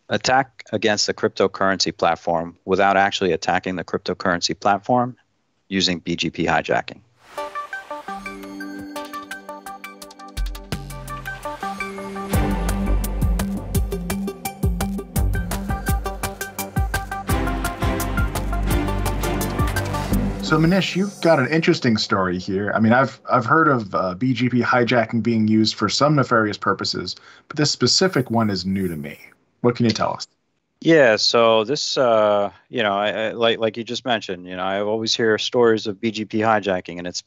Attack against the cryptocurrency platform without actually attacking the cryptocurrency platform using BGP hijacking. So Manish, you've got an interesting story here. I mean, I've heard of BGP hijacking being used for some nefarious purposes, but this specific one is new to me. What can you tell us? Yeah, so this, I like you just mentioned, I always hear stories of BGP hijacking, and it's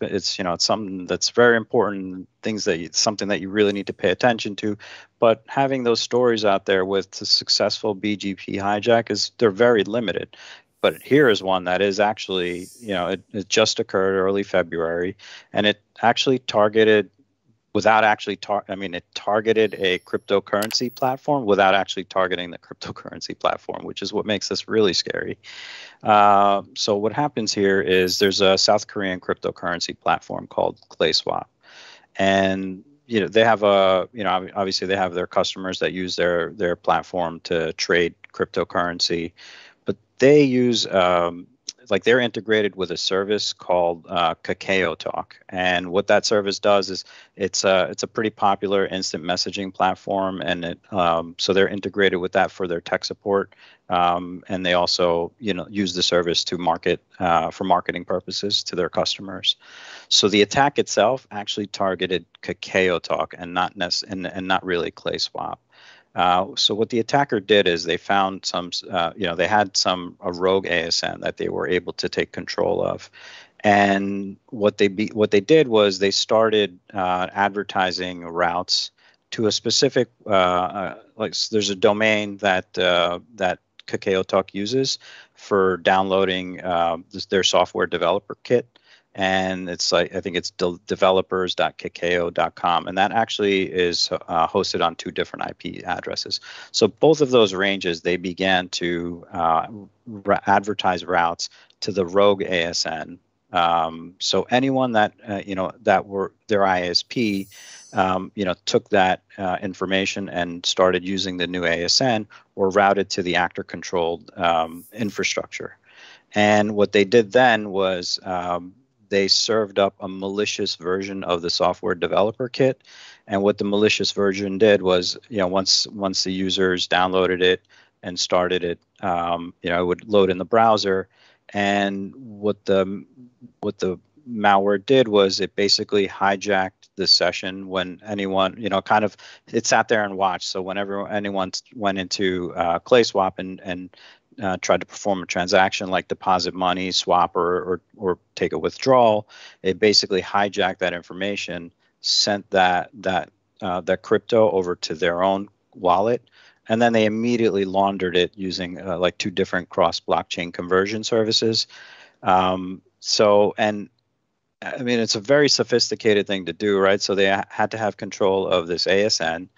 something that's very important, something that you really need to pay attention to. But having those stories out there with the successful BGP hijack they're very limited. But here is one that is actually, it just occurred early February, and it actually targeted without actually it targeted a cryptocurrency platform without actually targeting the cryptocurrency platform, which is what makes this really scary. So what happens here is there's a South Korean cryptocurrency platform called KLAYswap, and they have obviously they have their customers that use their platform to trade cryptocurrency, but they use they're integrated with a service called KakaoTalk, and what that service does is it's a pretty popular instant messaging platform, and so they're integrated with that for their tech support, and they also use the service to market for marketing purposes to their customers. So the attack itself actually targeted KakaoTalk and not really KLAYswap. So what the attacker did is they found they had a rogue ASN that they were able to take control of, and what they did was they started advertising routes to a specific there's a domain that KakaoTalk uses for downloading their software developer kit. And I think it's developers.kakao.com, and that actually is hosted on 2 different IP addresses. So both of those ranges, they began to advertise routes to the rogue ASN. So anyone that that were their ISP, took that information and started using the new ASN, or routed to the actor-controlled infrastructure. And what they did then was they served up a malicious version of the software developer kit. And what the malicious version did was, once the users downloaded it and started it, it would load in the browser. And what the malware did was it basically hijacked the session when anyone, it sat there and watched. So whenever anyone went into KLAYswap and tried to perform a transaction like deposit money, swap, or take a withdrawal, it basically hijacked that information, sent that crypto over to their own wallet, and then they immediately laundered it using 2 different cross-blockchain conversion services. It's a very sophisticated thing to do, right? So they had to have control of this ASN.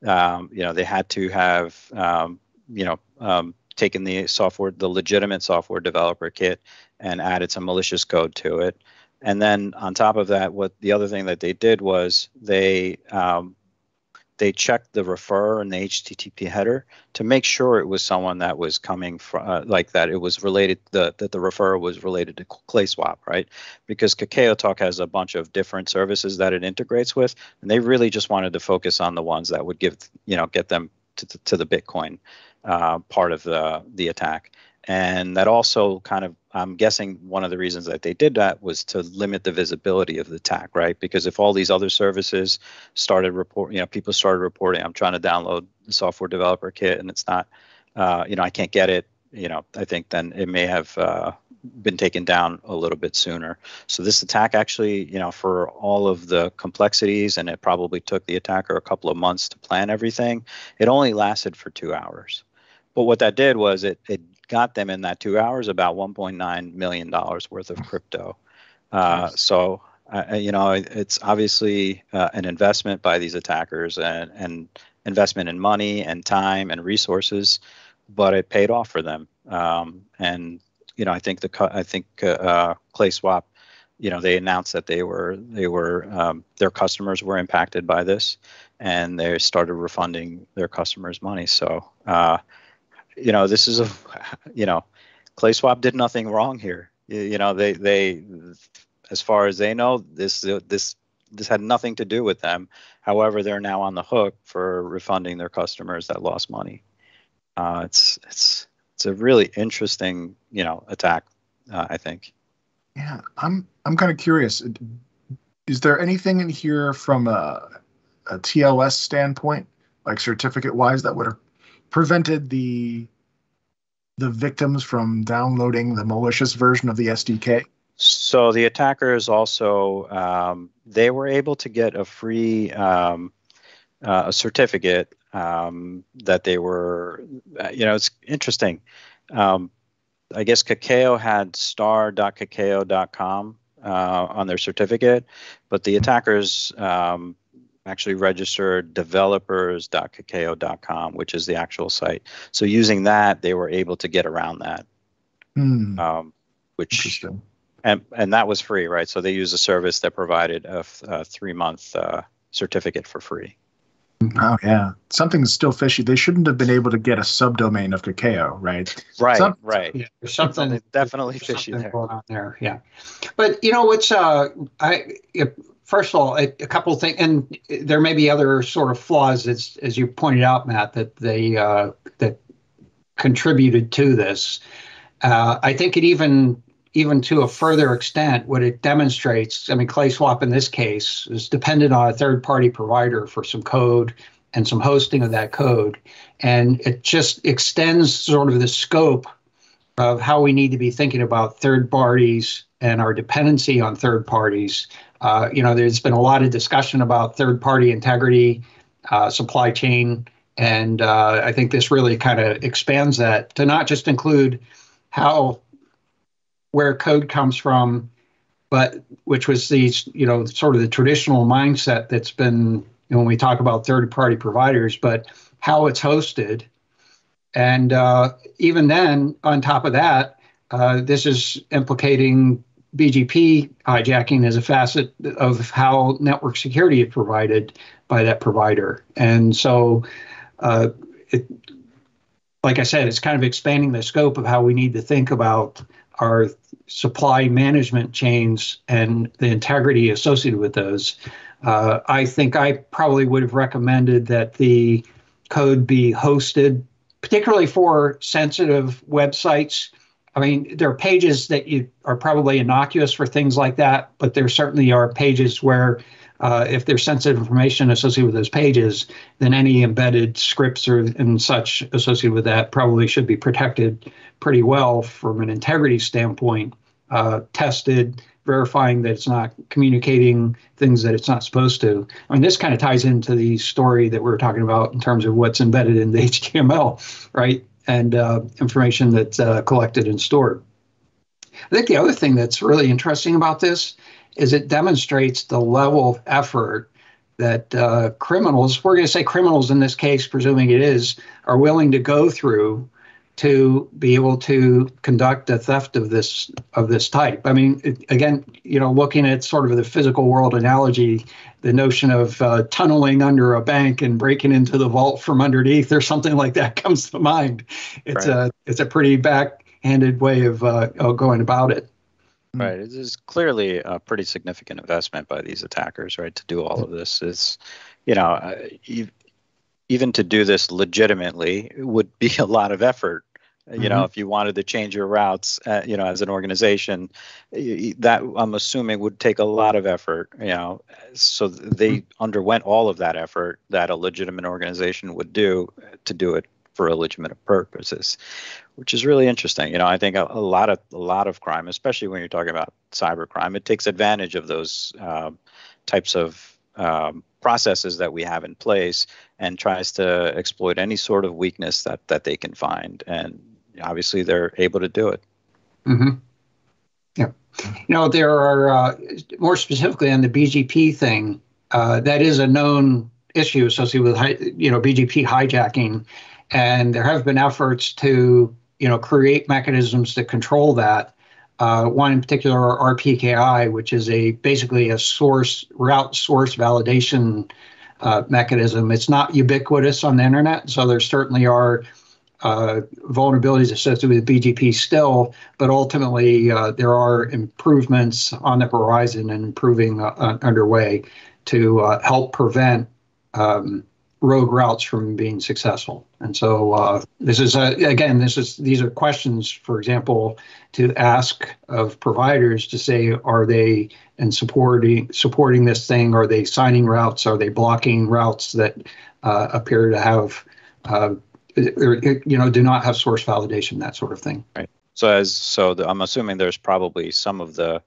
They had to have taken the legitimate software developer kit and added some malicious code to it. And then on top of that, the other thing that they did was they checked the referrer and the HTTP header to make sure it was someone that was coming from, that it was related, that the referrer was related to KLAYswap, right? Because KakaoTalk has a bunch of different services that it integrates with, and they really just wanted to focus on the ones that would get them to the Bitcoin part of the attack. And that also I'm guessing one of the reasons that they did that was to limit the visibility of the attack, right? Because if all these other services started people started reporting, I'm trying to download the software developer kit and it's not, I can't get it, I think then it may have been taken down a little bit sooner. So this attack actually, for all of the complexities, and it probably took the attacker a couple of months to plan everything, it only lasted for 2 hours. But what that did was it got them in that 2 hours about $1.9 million worth of crypto. So, it's obviously an investment by these attackers and investment in money and time and resources, but it paid off for them. And I think KLAYswap, they announced that they were their customers were impacted by this, and they started refunding their customers' money. So this is KLAYswap did nothing wrong here. They as far as they know, this had nothing to do with them. However, they're now on the hook for refunding their customers that lost money. It's a really interesting, attack, I think. Yeah, I'm kind of curious. Is there anything in here from a TLS standpoint, like certificate-wise, that would have prevented the victims from downloading the malicious version of the SDK? So the attackers also, they were able to get a free a certificate that they were, it's interesting. I guess Kakao had star.kakao.com on their certificate, but the attackers actually registered developers.kakao.com, which is the actual site. So using that, they were able to get around that, which and that was free, right? So they used a service that provided a 3-month certificate for free. Oh yeah, something's still fishy. They shouldn't have been able to get a subdomain of Kakao, right? Right. Yeah, there's something definitely fishy there. Going on there. Yeah, but what's first of all, a couple of things, and there may be other sort of flaws, as you pointed out, Matt, that they that contributed to this. I think it even to a further extent, what it demonstrates, KLAYswap in this case is dependent on a third-party provider for some code and some hosting of that code. And it just extends sort of the scope of how we need to be thinking about third parties and our dependency on third parties. There's been a lot of discussion about third-party integrity, supply chain, and I think this really kind of expands that to not just include where code comes from, but which was these, sort of the traditional mindset that's been, when we talk about third-party providers, but how it's hosted. And even then, on top of that, this is implicating BGP hijacking as a facet of how network security is provided by that provider. And so, like I said, it's kind of expanding the scope of how we need to think about our supply management chains and the integrity associated with those. I think I probably would have recommended that the code be hosted, particularly for sensitive websites. There are pages that are probably innocuous for things like that, but there certainly are pages where if there's sensitive information associated with those pages, then any embedded scripts and such associated with that probably should be protected pretty well from an integrity standpoint, tested, verifying that it's not communicating things that it's not supposed to. This kind of ties into the story that we were talking about in terms of what's embedded in the HTML, right? And information that's collected and stored. I think the other thing that's really interesting about this is it demonstrates the level of effort that criminals, we're going to say criminals in this case, presuming it is, are willing to go through to be able to conduct a theft of this type. Again, looking at sort of the physical world analogy, the notion of tunneling under a bank and breaking into the vault from underneath or something like that comes to mind. It's a pretty backhanded way of going about it. Right. It is clearly a pretty significant investment by these attackers, right, to do all of this. It's, even to do this legitimately would be a lot of effort. If you wanted to change your routes, as an organization, that I'm assuming would take a lot of effort, so they underwent all of that effort that a legitimate organization would do to do it for legitimate purposes, which is really interesting. I think a lot of crime, especially when you're talking about cyber crime, it takes advantage of those types of processes that we have in place and tries to exploit any sort of weakness that they can find. And obviously they're able to do it. Mm-hmm. Yeah. There are, more specifically on the BGP thing, that is a known issue associated with, BGP hijacking. And there have been efforts to, create mechanisms to control that. One in particular, RPKI, which is basically a route source validation mechanism. It's not ubiquitous on the internet, so there certainly are vulnerabilities associated with BGP still, but ultimately there are improvements on the horizon and improving underway to help prevent rogue routes from being successful. And so this is again, these are questions, for example, to ask of providers to say, are they supporting this thing? Are they signing routes? Are they blocking routes that appear to have do not have source validation, that sort of thing. Right. I'm assuming there's probably some of the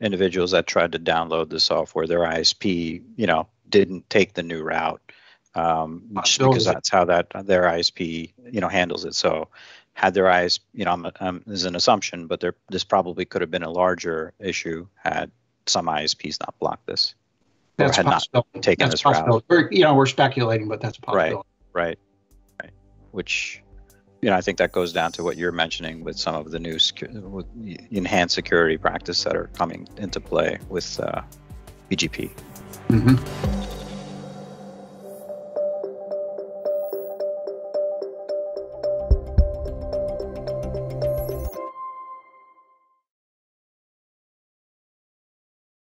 individuals that tried to download the software, their ISP, didn't take the new route. Just because that's how their ISP, handles it. So had their ISP, is an assumption, but this probably could have been a larger issue had some ISPs not blocked this. That's or had not taken this route. We're speculating, but that's a possibility. Right. Which, I think that goes down to what you're mentioning with some of the new enhanced security practices that are coming into play with BGP. Mm-hmm.